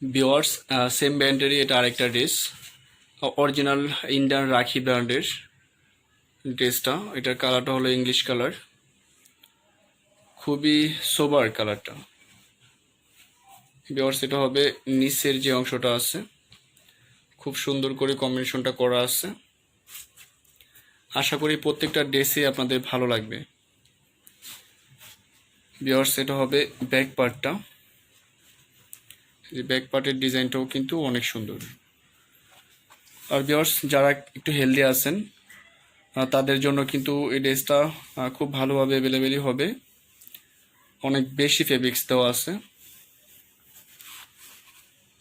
Viewers, same ব্র্যান্ডেরই এটা আরেকটা dress, original Indian রাখি ব্র্যান্ডের ড্রেসটা। এটার কালারটা হলো ইংলিশ কালার, খুবই সোবার কালারটা। ভিউয়ার্স, এটা হবে নিচের যে অংশটা আছে, খুব সুন্দর করে কম্বিনেশনটা করা আছে। আশা করি প্রত্যেকটা ড্রেসই আপনাদের ভালো লাগবে। ভিউয়ার্স, এটা হবে ব্যাক পার্টটা। এই ব্যাক পার্টের ডিজাইনটাও কিন্তু অনেক সুন্দর। আর ভিউয়ার্স, যারা একটু হেলদি আছেন তাদের জন্য কিন্তু এই ড্রেসটা খুব ভালোভাবে অ্যাভেলেবেলই হবে। অনেক বেশি ফেব্রিক্স দেওয়া আছে।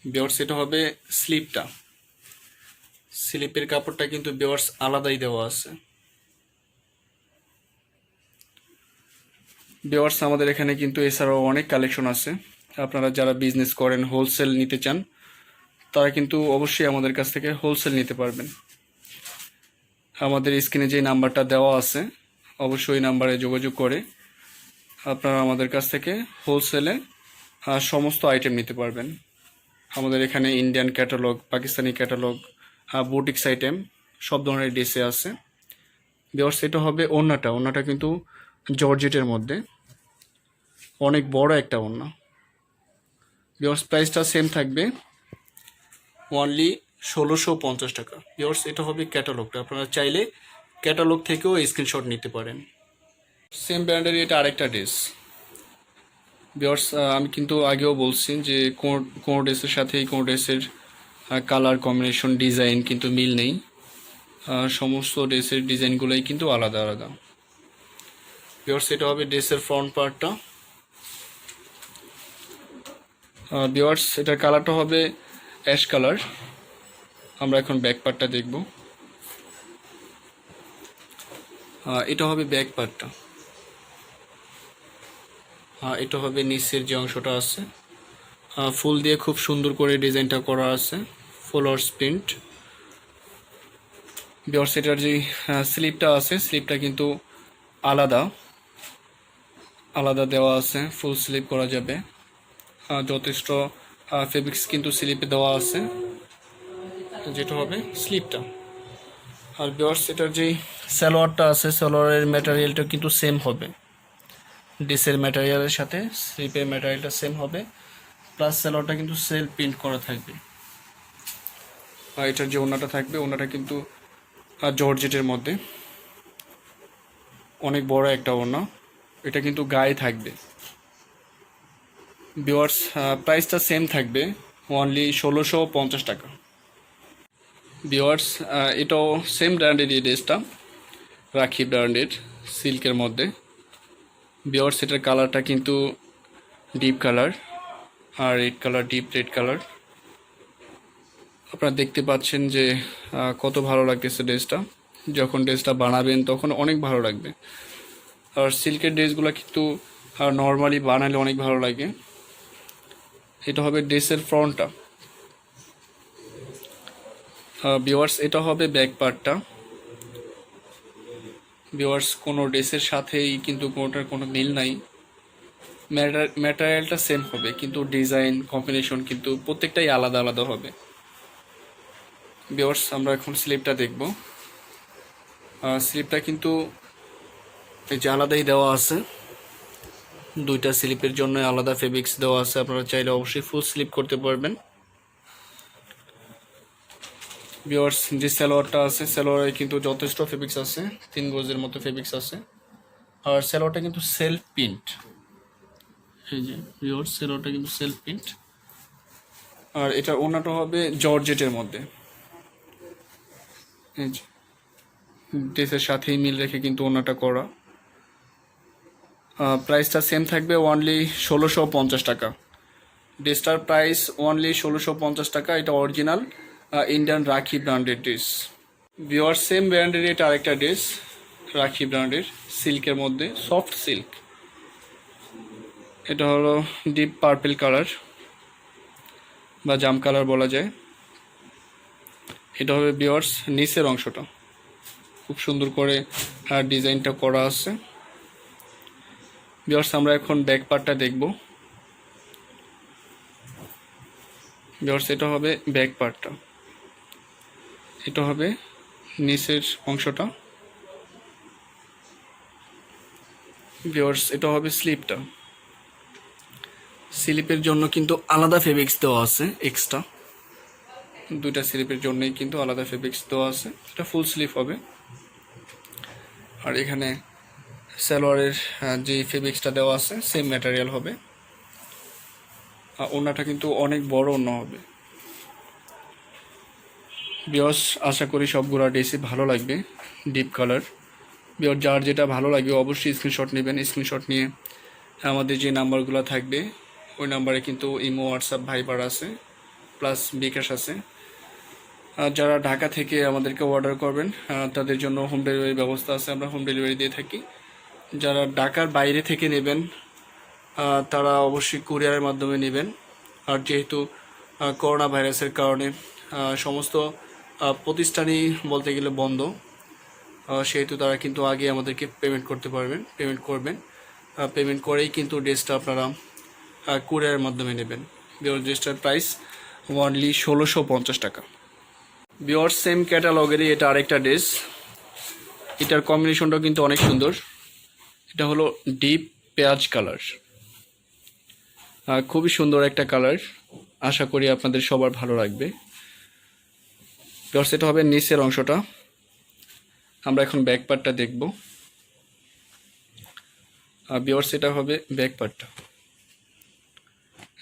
ভিউয়ার্স, এটা হবে স্লিপটা। স্লিপের কাপড়টা কিন্তু ভিউয়ার্স আলাদাই দেওয়া আছে। ভিউয়ার্স, আমাদের এখানে কিন্তু এছাড়াও অনেক কালেকশন আছে। আপনারা যারা বিজনেস করেন, হোলসেল নিতে চান, তারা কিন্তু অবশ্যই আমাদের কাছ থেকে হোলসেল নিতে পারবেন। আমাদের স্ক্রিনে যে নাম্বারটা দেওয়া আছে, অবশ্যই ওই নাম্বারে যোগাযোগ করে আপনারা আমাদের কাছ থেকে হোলসেলে সমস্ত আইটেম নিতে পারবেন। আমাদের এখানে Indian catalogue, Pakistani catalogue, boutiques item সব ধরনের ড্রেসে আছে। ভিউয়ার্স, এটা হবে ওড়নাটা কিন্তু জর্জেটের মধ্যে, অনেক বড় একটা ওড়না। ভিউয়ার্স, প্রাইসটা সেম থাকবে, অনলি 1650 টাকা। ভিউয়ার্স, এটা হবে ক্যাটালগটা। আপনারা চাইলে ক্যাটালগ থেকেও স্ক্রিনশট নিতে পারেন। সেম ব্র্যান্ডের এটা আরেকটা ড্রেস। ভিউয়ার্স, আমি কিন্তু আগেও বলছি যে কোনো ড্রেসের সাথেই কোনো ড্রেসের কালার কম্বিনেশন, ডিজাইন কিন্তু মিল নেই। সমস্ত ড্রেসের ডিজাইনগুলোই কিন্তু আলাদা আলাদা। ভিউয়ার্স, এটা হবে ড্রেসের ফ্রন্ট পার্টটা। ভিউয়ার্স, এটার কালারটা হবে অ্যাশ কালার। আমরা এখন ব্যাক পার্টটা দেখব। এটা হবে ব্যাক পার্টটা। এটা হবে নিচের যে অংশটা আছে, ফুল দিয়ে খুব সুন্দর করে ডিজাইনটা করা আছে, ফ্লোরাল প্রিন্ট। ভিউয়ার্স, এটার যে স্লিপটা আছে, স্লিপটা কিন্তু আলাদা আলাদা দেওয়া আছে, ফুল স্লিপ করা যাবে। যথেষ্ট ফেব্রিক্স কিন্তু স্লিপে দেওয়া আছে, যেটা হবে স্লিপটা। আর ভিউয়ার্স, এটার যেই সালোয়ারটা আছে, সালোয়ারের ম্যাটেরিয়ালটা কিন্তু সেম হবে। ড্রেসের ম্যাটেরিয়ালের সাথে স্লিপের ম্যাটেরিয়ালটা সেম হবে, প্লাস সালোয়ারটা কিন্তু সেলফ প্রিন্ট করা থাকবে। আর এটার যে ওড়নাটা থাকবে, ওড়নাটা কিন্তু জর্জেটের মধ্যে, অনেক বড় একটা ওড়না। এটা কিন্তু গায়ে থাকবে। ভিউয়ার্স, প্রাইসটা সেম থাকবে, অনলি 1650 টাকা। ভিউয়ার্স, এটাও সেম ব্র্যান্ডের এই ড্রেসটা, রাখি ব্র্যান্ডের, সিল্কের মধ্যে। ভিউয়ার্স, এটার কালারটা কিন্তু ডিপ কালার, আর red colour, deep red colour. আপনারা দেখতে পাচ্ছেন যে কত ভালো লাগতেছে ড্রেসটা। যখন ড্রেসটা বানাবেন তখন অনেক ভালো লাগবে। আর সিল্কের ড্রেসগুলো কিন্তু নর্মালি বানালে অনেক ভালো লাগে। এটা হবে ড্রেসের ফ্রন্টটা। ভিউয়ার্স, এটা হবে ব্যাক পার্টটা। ভিউয়ার্স, কোনো ড্রেসের সাথেই কিন্তু কোনোটার কোনো মিল নাই। ম্যাটেরিয়ালটা সেম হবে, কিন্তু ডিজাইন কম্বিনেশন কিন্তু প্রত্যেকটাই আলাদা আলাদা হবে। ভিউয়ার্স, আমরা এখন স্লিপটা দেখব। স্লিপটা কিন্তু এই যে আলাদাই দেওয়া আছে, দুইটা স্লিপের জন্য আলাদা ফেব্রিক্স দেওয়া আছে। আপনারা চাইলে অবশ্যই ফুল স্লিপ করতে পারবেন। ভিউয়ার্স, যে সালোয়ারটা আছে, সালোয়ারে কিন্তু যথেষ্ট ফেব্রিক্স আছে, 3 গজের মতো ফেব্রিক্স আছে। আর সালোয়ারটা কিন্তু সেলফ প্রিন্ট। এই যে ভিউয়ার্স, সালোয়ারটা কিন্তু সেলফ প্রিন্ট। আর এটা ওড়নাটা হবে জর্জেটের মধ্যে। এই যে ড্রেসের সাথেই মিল রেখে কিন্তু ওড়নাটা করা। প্রাইসটা সেম থাকবে, অনলি 1650 টাকা। ড্রেসটার প্রাইস অনলি 1650 টাকা। এটা অরিজিনাল ইন্ডিয়ান রাখি ব্র্যান্ডের ড্রেস। ভিউয়ার্স, সেম ব্র্যান্ডের এটা আরেকটা ড্রেস, রাখি ব্র্যান্ডের, সিল্কের মধ্যে, সফট সিল্ক। এটা হলো ডিপ পার্পল কালার বা জাম কালার বলা যায়। এটা হবে ভিউয়ার্স নিচের অংশটা, খুব সুন্দর করে ডিজাইনটা করা আছে। ভিউয়ার্স, আমরা এখন ব্যাক পার্টটা দেখব। ভিউয়ার্স এটা হবে ব্যাক পার্টটা, এটা হবে নিচের অংশটা। ভিউয়ার্স এটা হবে স্লিপটা। স্লিপের জন্য কিন্তু আলাদা ফেব্রিক্স দেওয়া আছে এক্সট্রা, দুইটা স্লিপের জন্যই কিন্তু আলাদা ফেব্রিক্স দেওয়া আছে। এটা ফুল স্লিভ হবে। আর এখানে সালোয়ারের যে ফেব্রিক্সটা দেওয়া আছে সেম ম্যাটেরিয়াল হবে। আর ওড়নাটা কিন্তু অনেক বড় ওড়না হবে। ভিউয়ার্স আশা করি সবগুলা ড্রেসই ভালো লাগবে, ডিপ কালার। ভিউয়ার যার যেটা ভালো লাগবে অবশ্যই স্ক্রিনশট নেবেন। স্ক্রিনশট নিয়ে আমাদের যে নাম্বারগুলো থাকবে ওই নাম্বারে কিন্তু ইমো, হোয়াটসঅ্যাপ, ভাইবার আছে, প্লাস বিকাশ আছে। আর যারা ঢাকা থেকে আমাদেরকে অর্ডার করবেন তাদের জন্য হোম ডেলিভারি ব্যবস্থা আছে, আমরা হোম ডেলিভারি দিয়ে থাকি। যারা ঢাকার বাইরে থেকে নেবেন তারা অবশ্যই কুরিয়ারের মাধ্যমে নেবেন। আর যেহেতু করোনা ভাইরাসের কারণে সমস্ত প্রতিষ্ঠানই বলতে গেলে বন্ধ, সেহেতু তারা কিন্তু আগে আমাদেরকে পেমেন্ট করবেন। পেমেন্ট করেই কিন্তু ড্রেসটা আপনারা কুরিয়ারের মাধ্যমে নেবেন। বিওর ড্রেসটার প্রাইস অনলি 1650 টাকা। বিওর সেম ক্যাটালগেরই এটা আরেকটা ড্রেস, এটার কম্বিনেশনটাও কিন্তু অনেক সুন্দর। এটা হলো ডিপ পেঁয়াজ কালার, খুবই সুন্দর একটা কালার। আশা করি আপনাদের সবার ভালো লাগবে। বিওর এটা হবে নিচের অংশটা। আমরা এখন ব্যাক পার্টটা দেখব। বিওর এটা হবে ব্যাক পার্টটা।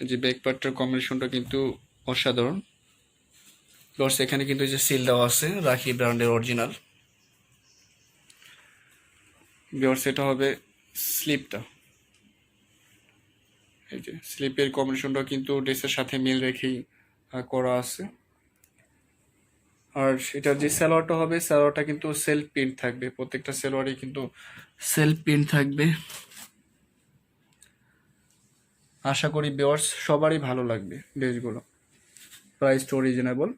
যে ব্যাক পার্টটার কম্বিনেশনটা কিন্তু অসাধারণ। বিওর এখানে কিন্তু যে সিল দেওয়া আছে রাখি ব্র্যান্ডের অরিজিনাল। বিওর এটা হবে স্লিপটা। এই যে স্লিপের কম্বিনেশনটা কিন্তু ড্রেসের সাথে মিল রেখেই করা আছে। আর এটার যে সালোয়ারটা হবে, সালোয়ারটা কিন্তু সেলফ প্রিন্ট থাকবে, প্রত্যেকটা সালোয়ারই কিন্তু সেলফ প্রিন্ট থাকবে। আশা করি ভিউয়ার্স সবারই ভালো লাগবে ড্রেসগুলো। প্রাইসটা রিজনেবল,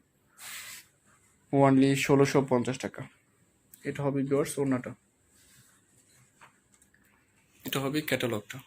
অনলি 1650 টাকা। এটা হবে ভিউয়ার্স ওড়নাটা, এটা হবে ক্যাটালগটা।